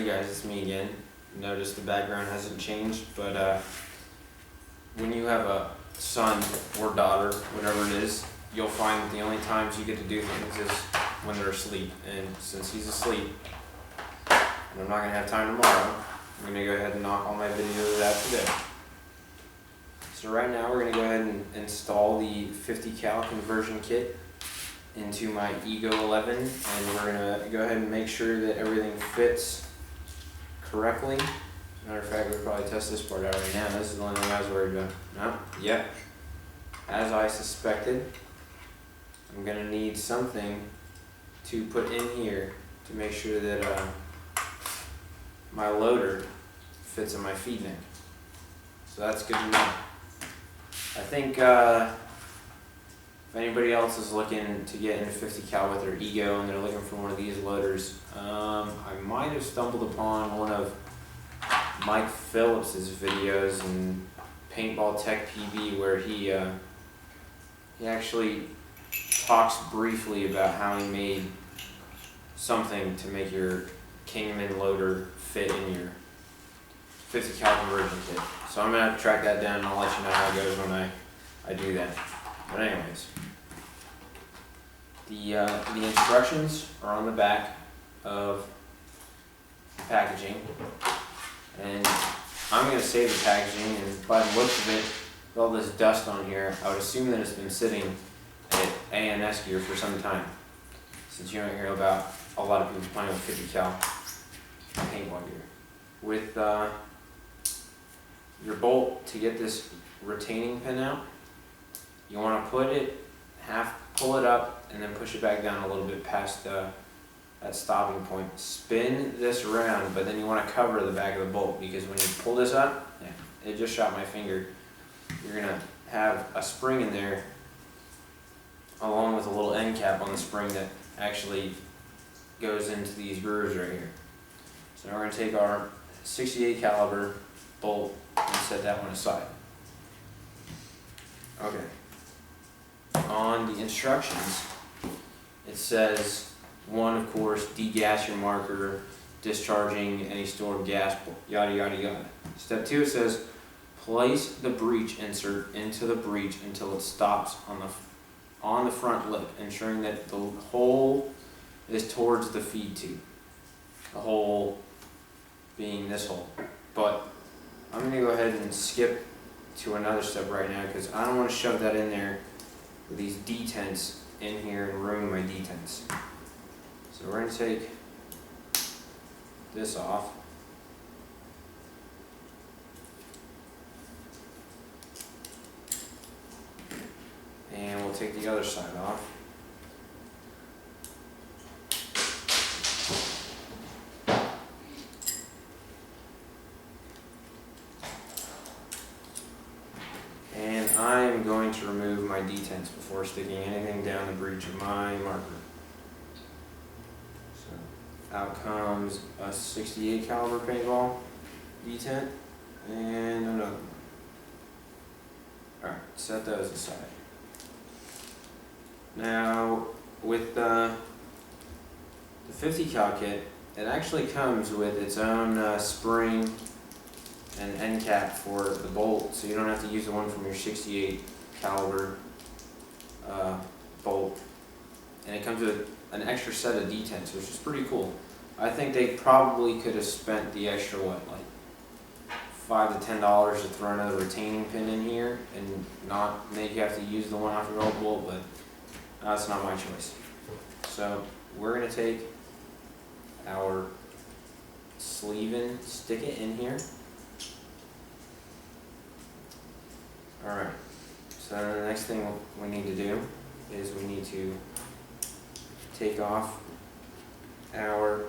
Hey guys, it's me again. Notice the background hasn't changed, but when you have a son or daughter, whatever it is, you'll find that the only times you get to do things is when they're asleep. And since he's asleep, and I'm not going to have time tomorrow, I'm going to go ahead and knock all my videos out today. So right now we're going to go ahead and install the 50 cal conversion kit into my Ego 11, and we're going to go ahead and make sure that everything fits correctly. Matter of fact, we'll probably test this part out right now. This is the only thing I was worried about. No? Yep. As I suspected, I'm going to need something to put in here to make sure that my loader fits in my feed neck. So that's good to know. I think if anybody else is looking to get into 50 cal with their Ego and they're looking for one of these loaders, I might have stumbled upon one of Mike Phillips's videos in Paintball Tech PB where he actually talks briefly about how he made something to make your Kingman loader fit in your 50 cal conversion kit. So I'm going to have to track that down and I'll let you know how it goes when I do that. But anyways, the instructions are on the back of the packaging, and I'm going to save the packaging, and by the looks of it, with all this dust on here, I would assume that it's been sitting at ANS gear for some time, since you don't hear about a lot of people playing with 50 cal paintball gear. With your bolt to get this retaining pin out, you want to put it, pull it up, and then push it back down a little bit past that stopping point. Spin this around, but then you want to cover the back of the bolt, because when you pull this up, it just shot my finger, you're going to have a spring in there along with a little end cap on the spring that actually goes into these grooves right here. So now we're going to take our 68 caliber bolt and set that one aside. Okay. On the instructions, it says, one, of course, degas your marker, discharging any stored gas, yada yada yada. Step 2, it says, place the breech insert into the breech until it stops on the front lip, ensuring that the hole is towards the feed tube. The hole being this hole. But I'm going to go ahead and skip to another step right now, because I don't want to shove that in there with these detents in here and ruin my detents. So we're going to take this off. And we'll take the other side off. And I'm going to remove my detents before sticking anything down the breech of my marker. So out comes a 68 caliber paintball detent and another one. Alright, set those aside. Now with the 50 cal kit, it actually comes with its own spring and end cap for the bolt, so you don't have to use the one from your 68 caliber bolt. And it comes with an extra set of detents, which is pretty cool. I think they probably could have spent the extra, what, like $5 to $10 to throw another retaining pin in here and not make you have to use the one off your old bolt, but that's not my choice. So we're going to take our sleeve in, stick it in here. Alright, so the next thing we need to do is we need to take off our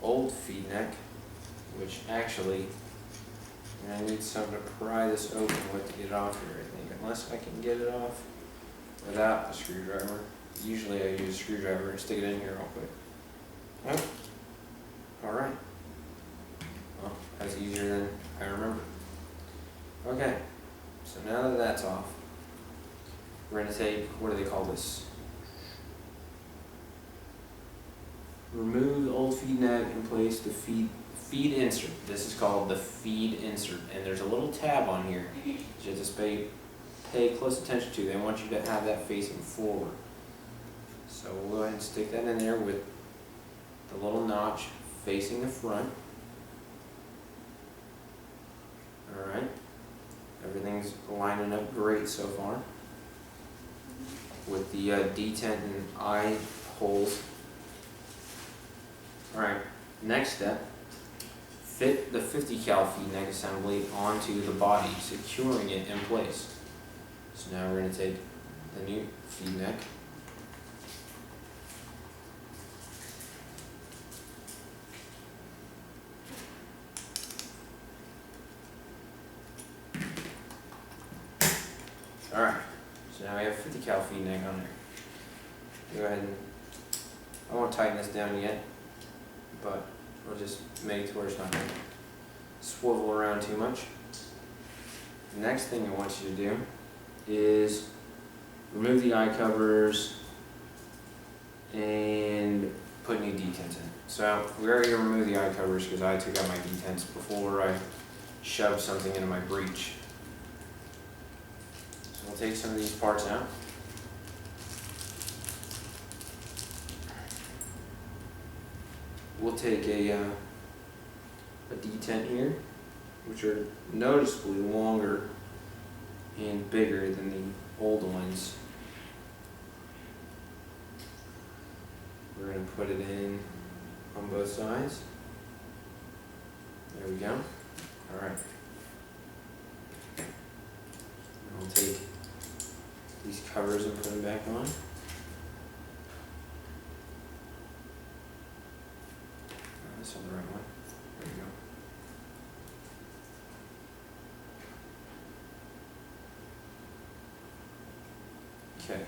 old feed neck, which actually I'm going to need something to pry this open with to get it off here, I think, unless I can get it off without a screwdriver. Usually I use a screwdriver and stick it in here real quick. Oh, alright. Well, that's easier than I remember. Okay, so now that that's off, we're going to take, what do they call this? remove the old feed neck and place the feed insert. This is called the feed insert, and there's a little tab on here that you have to pay close attention to. They want you to have that facing forward. So we'll go ahead and stick that in there with the little notch facing the front. Alright, everything's lining up great so far with the detent and eye holes. Alright, next step, fit the 50 cal feed neck assembly onto the body, securing it in place. So now we're going to take the new feed neck, alright, so now we have 50 cal feed neck on there. Go ahead and, I won't tighten this down yet, but we'll just make it to where it's not going to swivel around too much. The next thing I want you to do is remove the eye covers and put new detents in. So we already removed the eye covers because I took out my detents before I shoved something into my breech. So we'll take some of these parts out. We'll take a detent here, which are noticeably longer and bigger than the old ones. We're going to put it in on both sides. There we go. Alright. We'll take these covers and put them back on. This on the right one. There we go. Okay,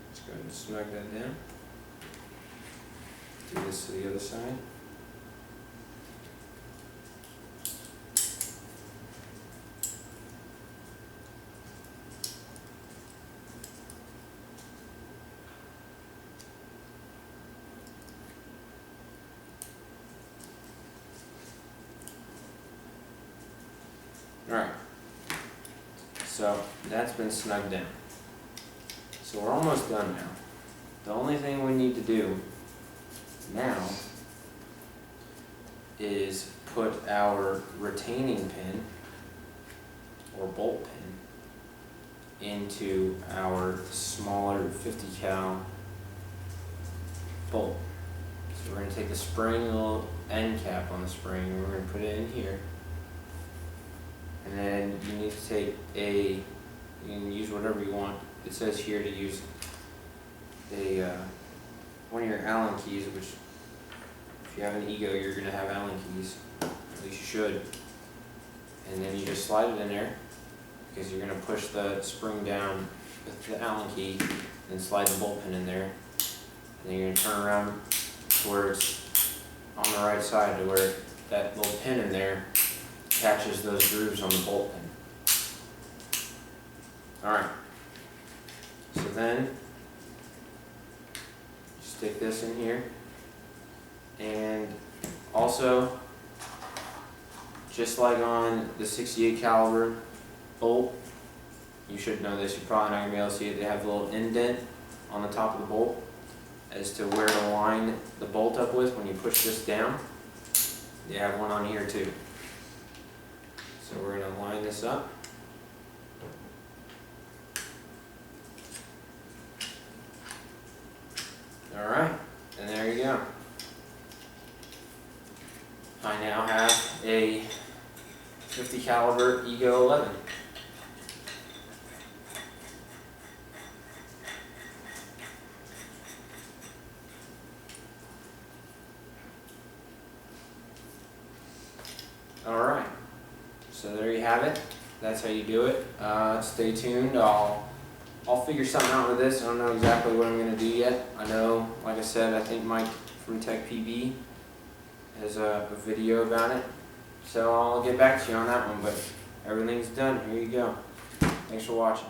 let's go ahead and snug that down. Do this to the other side. Alright, so that's been snugged down. So we're almost done now. The only thing we need to do now is put our retaining pin or bolt pin into our smaller 50 cal bolt. So we're going to take the spring, little end cap on the spring, and we're going to put it in here. And then you need to take you can use whatever you want. It says here to use one of your Allen keys, which if you have an Ego, you're going to have Allen keys. At least you should. And then you just slide it in there because you're going to push the spring down with the Allen key and slide the bolt pin in there. And then you're going to turn around to where it's on the right side, to where that little pin in there catches those grooves on the bolt pin. Alright, so then stick this in here, and also just like on the 68 caliber bolt, you should know this, you're probably not going to be able to see it, they have a little indent on the top of the bolt as to where to line the bolt up with when you push this down. They have one on here too. So we're going to line this up. Alright, and there you go. I now have a 50 caliber Ego 11. Alright, so there you have it. That's how you do it. Stay tuned. I'll figure something out with this. I don't know exactly what I'm going to do yet. I know, like I said, I think Mike from Tech PB has a video about it. So I'll get back to you on that one, but everything's done. Here you go. Thanks for watching.